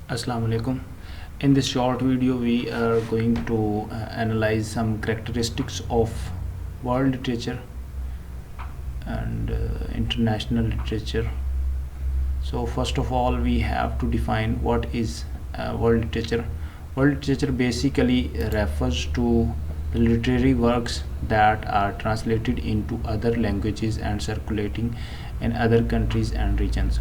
Assalamu alaikum. In this short video, we are going to analyze some characteristics of world literature and international literature. So, first of all, we have to define what is world literature. World literature basically refers to the literary works that are translated into other languages and circulating in other countries and regions.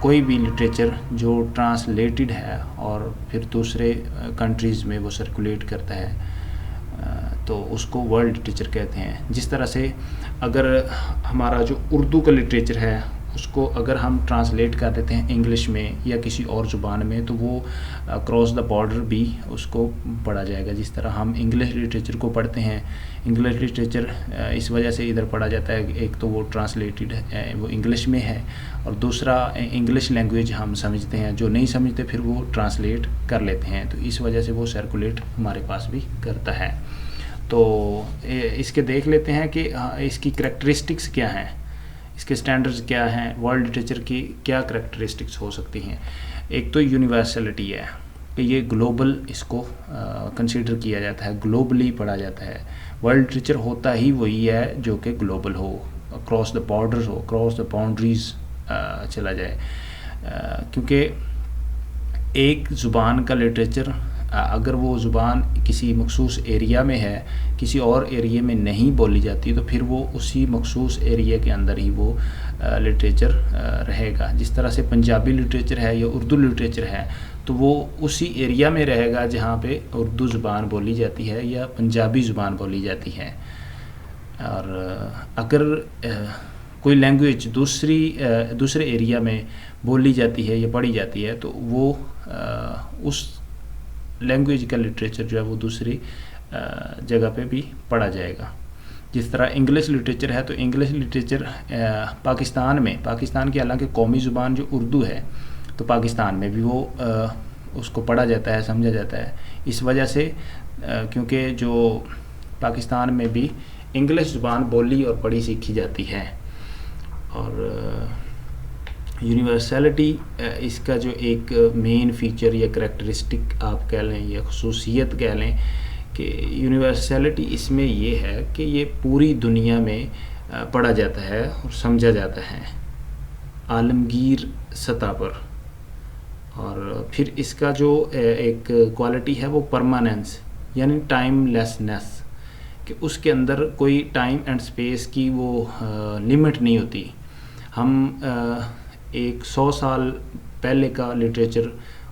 کوئی بھی literature جو translated ہے اور پھر دوسرے countries میں وہ circulate کرتا ہے تو اس کو ورلڈ لٹریچر کہتے ہیں. جس طرح سے اگر ہمارا جو اردو کا لٹریچر ہے اس کو اگر ہم ٹرانسلیٹ کر دیتے ہیں انگلش میں یا کسی اور زبان میں تو وہ کراس دا بارڈر بھی اس کو پڑھا جائے گا. جس طرح ہم انگلش لٹریچر کو پڑھتے ہیں, انگلش لٹریچر اس وجہ سے ادھر پڑھا جاتا ہے, ایک تو وہ ٹرانسلیٹڈ ہے, وہ انگلش میں ہے, اور دوسرا انگلش لینگویج ہم سمجھتے ہیں, جو نہیں سمجھتے پھر وہ ٹرانسلیٹ کر لیتے ہیں, تو اس وجہ سے وہ سرکولیٹ ہمارے پاس بھی کرتا ہے. تو اس کے دیکھ لیتے ہیں کہ اس کی کریکٹرسٹکس کیا ہیں, اس کے سٹینڈرڈز کیا ہیں, ورلڈ لٹریچر کی کیا کریکٹرسٹکس ہو سکتی ہیں. ایک تو یونیورسلٹی ہے کہ یہ گلوبل اس کو کنسیڈر کیا جاتا ہے, گلوبلی پڑھا جاتا ہے. ورلڈ لٹریچر ہوتا ہی وہی ہے جو کہ global who, across the borders who, across the boundaries چلا جائے. کیونکہ ایک زبان کا لٹریچر اگر وہ زبان کسی مخصوص ایریا میں ہے, کسی اور ایریے میں نہیں بولی جاتی, تو پھر وہ اسی مخصوص ایریے کے اندر ہی وہ لٹریچر رہے گا. جس طرح سے پنجابی لٹریچر ہے یا اردو لٹریچر ہے تو وہ اسی ایریا میں رہے گا جہاں پہ اردو زبان بولی جاتی ہے یا پنجابی زبان بولی جاتی ہے. اور اگر کوئی لینگویج دوسرے ایریا میں بولی جاتی ہے یا پڑھی جاتی ہے تو وہ اس لینگویج کا لٹریچر جو ہے وہ دوسری جگہ پہ بھی پڑھا جائے گا. جس طرح انگلش لٹریچر ہے تو انگلش لٹریچر پاکستان کی حالانکہ قومی زبان جو اردو ہے تو پاکستان میں بھی وہ اس کو پڑھا جاتا ہے, سمجھا جاتا ہے. اس وجہ سے کیونکہ جو پاکستان میں بھی انگلش زبان بولی اور پڑھی سیکھی جاتی ہے. اور یونیورسلٹی اس کا جو ایک مین فیچر یا کریکٹرسٹک آپ کہہ لیں یا خصوصیت کہہ لیں کہ یونیورسلٹی اس میں یہ ہے کہ یہ پوری دنیا میں پڑھا جاتا ہے اور سمجھا جاتا ہے عالمگیر سطح پر. اور پھر اس کا جو ایک کوالٹی ہے وہ پرماننس یعنی ٹائم لیسنس, کہ اس کے اندر کوئی ٹائم اینڈ سپیس کی وہ لمٹ نہیں ہوتی. ہم ایک 100 سال پہلے کا لٹریچر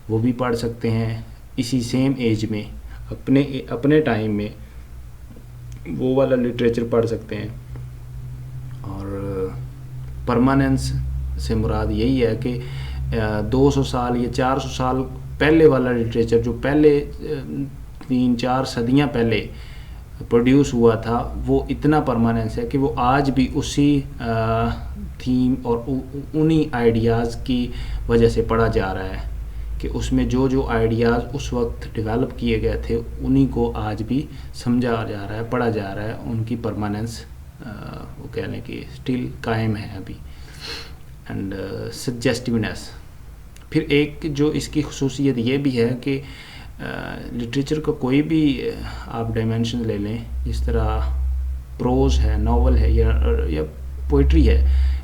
وہ بھی پڑھ سکتے ہیں اسی سیم ایج میں, اپنے ٹائم میں وہ والا لٹریچر پڑھ سکتے ہیں. اور پرماننس سے مراد یہی ہے کہ 200 سال یا 400 سال پہلے والا لٹریچر جو پہلے 3-4 صدیاں پہلے پروڈیوس ہوا تھا وہ اتنا پرماننس ہے کہ وہ آج بھی اسی تھیم اور انہی آئیڈیاز کی وجہ سے پڑھا جا رہا ہے, کہ اس میں جو آئیڈیاز اس وقت ڈیولپ کیے گئے تھے انہی کو آج بھی سمجھا جا رہا ہے, پڑھا جا رہا ہے. ان کی پرماننس وہ کہہ لیں کہ اسٹل قائم ہے ابھی. اینڈ سجیسٹیونیس, پھر ایک جو اس کی خصوصیت یہ بھی ہے کہ لٹریچر کا کوئی بھی آپ ڈائمینشن لے لیں, جس طرح پروز ہے, ناول ہے یا پوئٹری ہے,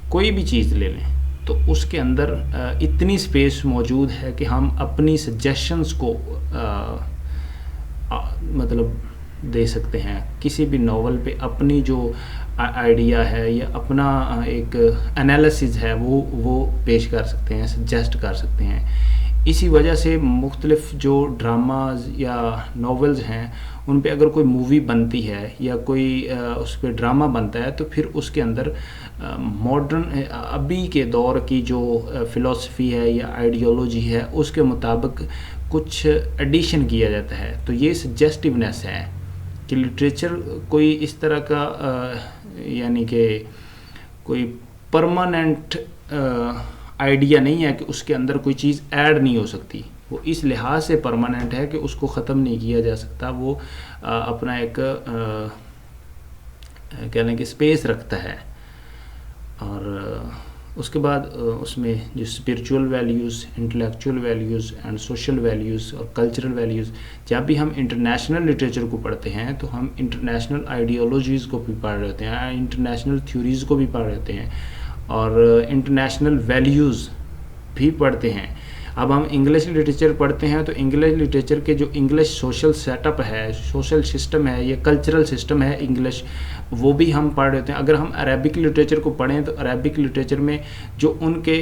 کوئی بھی چیز لے لیں تو اس کے اندر اتنی سپیس موجود ہے کہ ہم اپنی سجیشنز کو مطلب دے سکتے ہیں. کسی بھی ناول پہ اپنی جو آئیڈیا ہے یا اپنا ایک انالیسز ہے وہ پیش کر سکتے ہیں, سجیسٹ کر سکتے ہیں. اسی وجہ سے مختلف جو ڈراماز یا ناولز ہیں ان پہ اگر کوئی مووی بنتی ہے یا کوئی اس پہ ڈرامہ بنتا ہے تو پھر اس کے اندر ماڈرن ابھی کے دور کی جو فلسفی ہے یا آئیڈیالوجی ہے اس کے مطابق کچھ ایڈیشن کیا جاتا ہے. تو یہ سجیسٹیونیس ہے کہ لٹریچر کوئی اس طرح کا یعنی کہ کوئی پرماننٹ آئیڈیا نہیں ہے کہ اس کے اندر کوئی چیز ایڈ نہیں ہو سکتی. وہ اس لحاظ سے پرماننٹ ہے کہ اس کو ختم نہیں کیا جا سکتا. وہ اپنا ایک کہہ لیں کہ اسپیس رکھتا ہے. اور اس کے بعد اس میں جو spiritual values, intellectual values and social values اور کلچرل ویلیوز، جب بھی ہم انٹرنیشنل لٹریچر کو پڑھتے ہیں تو ہم انٹرنیشنل آئیڈیالوجیز کو بھی پڑھ رہے ہوتے ہیں، انٹرنیشنل تھیوریز کو بھی پڑھ رہے ہوتے ہیں اور انٹرنیشنل ویلیوز بھی پڑھتے ہیں۔ اب ہم انگلش لٹریچر پڑھتے ہیں تو انگلش لٹریچر کے جو انگلش سوشل سیٹ اپ ہے، سوشل سسٹم ہے یا کلچرل سسٹم ہے انگلش، وہ بھی ہم پڑھ رہے ہوتے ہیں۔ اگر ہم عربک لٹریچر کو پڑھیں تو عربک لٹریچر میں جو ان کے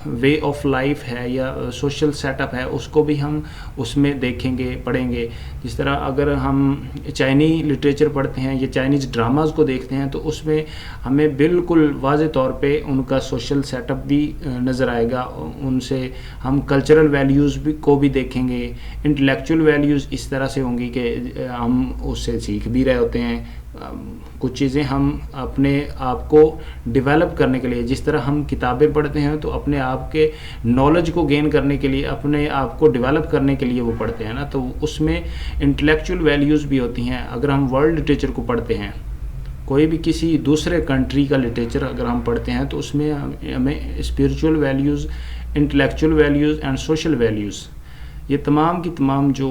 وے آف لائف ہے یا سوشل سیٹ اپ ہے اس کو بھی ہم اس میں دیکھیں گے، پڑھیں گے۔ جس طرح اگر ہم چائنی لٹریچر پڑھتے ہیں یا چائنیز ڈراماز کو دیکھتے ہیں تو اس میں ہمیں بالکل واضح طور پہ ان کا سوشل سیٹ اپ بھی نظر آئے گا، ان سے ہم کلچرل ویلیوز کو بھی دیکھیں گے۔ انٹلیکچوئل ویلیوز اس طرح سے ہوں گی کہ ہم اس سے سیکھ بھی رہے ہوتے ہیں کچھ چیزیں، ہم اپنے آپ کو ڈیولپ کرنے کے لیے، جس طرح ہم کتابیں پڑھتے ہیں تو اپنے آپ کے نالج کو گین کرنے کے لیے، اپنے آپ کو ڈیولپ کرنے کے لیے وہ پڑھتے ہیں نا، تو اس میں انٹلیکچوئل ویلیوز بھی ہوتی ہیں۔ اگر ہم ورلڈ لٹریچر کو پڑھتے ہیں، کوئی بھی کسی دوسرے کنٹری کا لٹریچر اگر ہم پڑھتے ہیں تو اس میں ہمیں spiritual values, intellectual values and social values, یہ تمام کی تمام جو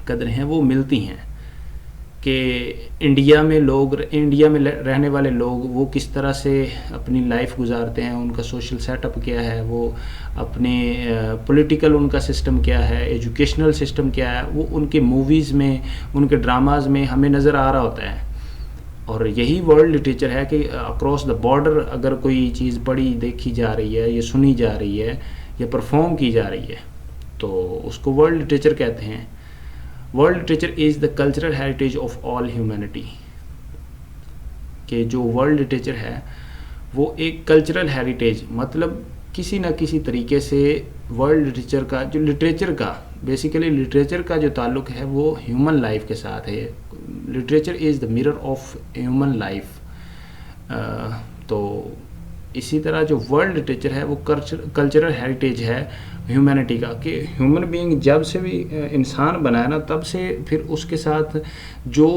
قدریں ہیں وہ ملتی ہیں کہ انڈیا میں رہنے والے لوگ وہ کس طرح سے اپنی لائف گزارتے ہیں، ان کا سوشل سیٹ اپ کیا ہے، وہ اپنے پولیٹیکل ان کا سسٹم کیا ہے، ایجوکیشنل سسٹم کیا ہے، وہ ان کے موویز میں، ان کے ڈراماز میں ہمیں نظر آ رہا ہوتا ہے۔ اور یہی ورلڈ لٹریچر ہے کہ اکراس دا بارڈر اگر کوئی چیز پڑھی دیکھی جا رہی ہے یا سنی جا رہی ہے یا پرفارم کی جا رہی ہے تو اس کو ورلڈ لٹریچر کہتے ہیں۔ World literature is the cultural heritage of all humanity, کہ جو ورلڈ لٹریچر ہے وہ ایک کلچرل ہیریٹیج، مطلب کسی نہ کسی طریقے سے ورلڈ لٹریچر کا جو لٹریچر کا بیسیکلی لٹریچر کا جو تعلق ہے وہ ہیومن لائف کے ساتھ ہے۔ Literature is the mirror of human life. تو اسی طرح جو ورلڈ لٹریچر ہے وہ کلچرل ہیریٹیج ہے ہیومینٹی کا، کہ ہیومن بینگ جب سے بھی انسان بنا ہے نا، تب سے پھر اس کے ساتھ جو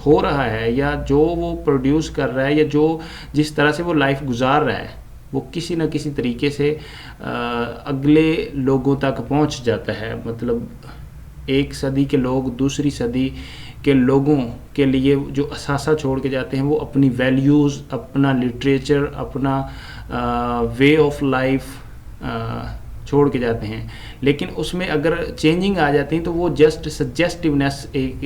ہو رہا ہے یا جو وہ پروڈیوس کر رہا ہے یا جو جس طرح سے وہ لائف گزار رہا ہے وہ کسی نہ کسی طریقے سے اگلے لوگوں تک پہنچ جاتا ہے۔ مطلب ایک صدی کے لوگ دوسری صدی کے لوگوں کے لیے جو اثاثہ چھوڑ کے جاتے ہیں وہ اپنی ویلیوز، اپنا لٹریچر، اپنا وے آف لائف چھوڑ کے جاتے ہیں، لیکن اس میں اگر چینجنگ آ جاتی ہیں تو وہ جسٹ سجیسٹیونیس ایک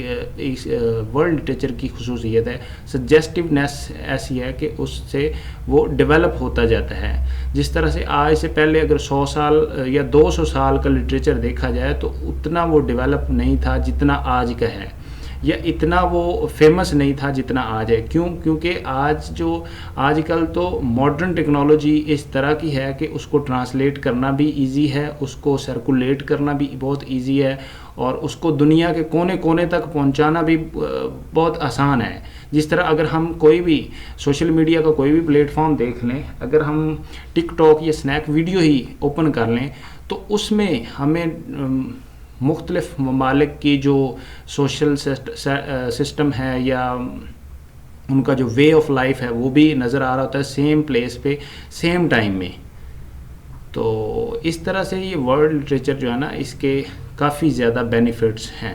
ورلڈ لٹریچر کی خصوصیت ہے۔ سجیسٹیونیس ایسی ہے کہ اس سے وہ ڈیولپ ہوتا جاتا ہے۔ جس طرح سے آج سے پہلے اگر 100 سال یا 200 سال کا لٹریچر دیکھا جائے تو اتنا وہ ڈیولپ نہیں تھا جتنا آج کا ہے، یا اتنا وہ فیمس نہیں تھا جتنا آج ہے۔ کیونکہ آج کل تو ماڈرن ٹیکنالوجی اس طرح کی ہے کہ اس کو ٹرانسلیٹ کرنا بھی ایزی ہے، اس کو سرکولیٹ کرنا بھی بہت ایزی ہے، اور اس کو دنیا کے کونے کونے تک پہنچانا بھی بہت آسان ہے۔ جس طرح اگر ہم کوئی بھی سوشل میڈیا کا کوئی بھی پلیٹ فارم دیکھ لیں، اگر ہم ٹک ٹاک یا اسنیک ویڈیو ہی اوپن کر لیں تو اس میں ہمیں مختلف ممالک کی جو سوشل سسٹم ہے یا ان کا جو وے آف لائف ہے وہ بھی نظر آ رہا ہوتا ہے، سیم پلیس پہ سیم ٹائم میں۔ تو اس طرح سے یہ ورلڈ لٹریچر جو ہے نا، اس کے کافی زیادہ بینیفٹس ہیں۔